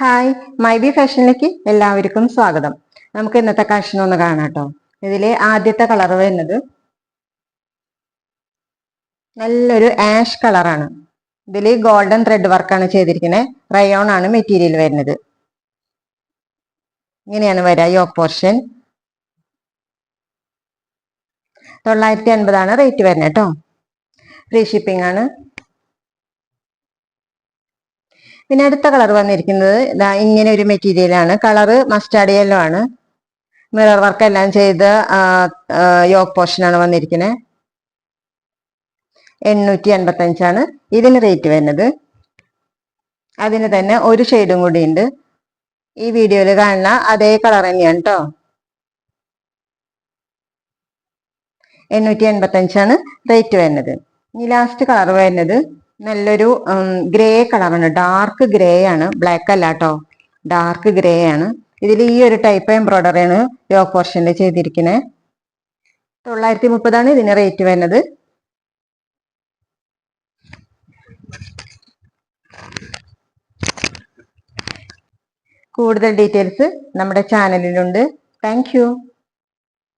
Hi മൈബി ഫാഷനിലേക്ക് എല്ലാവർക്കും സ്വാഗതം. നമുക്ക് ഇന്നത്തെ കളക്ഷൻ ഒന്ന് കാണാം കേട്ടോ. ഇതിലെ ആദ്യത്തെ കളർ വരുന്നത് നല്ലൊരു ആഷ് കളറാണ്. ഇതിൽ ഗോൾഡൻ ത്രെഡ് വർക്കാണ് ചെയ്തിരിക്കുന്നത്. റയോൺ ആണ് മെറ്റീരിയൽ വരുന്നത്. ഇങ്ങനെയാണ് വരിക യോക്ക് പോർഷൻ. 950 റേറ്റ് വരുന്നത് കേട്ടോ. ഫ്രീ ഷിപ്പിംഗ് ആണ്. പിന്നെ അടുത്ത കളർ വന്നിരിക്കുന്നത് ഇങ്ങനെ ഒരു മെറ്റീരിയൽ ആണ്. കളറ് മസ്റ്റാർഡ് യെല്ലോ ആണ്. മിറർ വർക്ക് എല്ലാം ചെയ്ത യോക്ക് പോർഷൻ ആണ് വന്നിരിക്കുന്നത്. 855 ഇതിന് റേറ്റ് വരുന്നത്. അതിന് തന്നെ ഒരു ഷെയ്ഡും കൂടി ഉണ്ട്. ഈ വീഡിയോയിൽ കാണുന്ന അതേ കളർ തന്നെയാണ് കേട്ടോ. 885 റേറ്റ് വരുന്നത്. ഇനി ലാസ്റ്റ് കളർ വരുന്നത് നല്ലൊരു ഗ്രേ കളറാണ്. ഡാർക്ക് ഗ്രേ ആണ്, ബ്ലാക്ക് അല്ല കേട്ടോ, ഡാർക്ക് ഗ്രേ ആണ്. ഇതിൽ ഈ ഒരു ടൈപ്പ് എംബ്രോയിഡറി ആണ് യോക്ക് പോർഷനിൽ ചെയ്തിരിക്കുന്നത്. 930 ഇതിന് റേറ്റ് വരുന്നത്. കൂടുതൽ ഡീറ്റെയിൽസ് നമ്മുടെ ചാനലിലുണ്ട്. Thank you.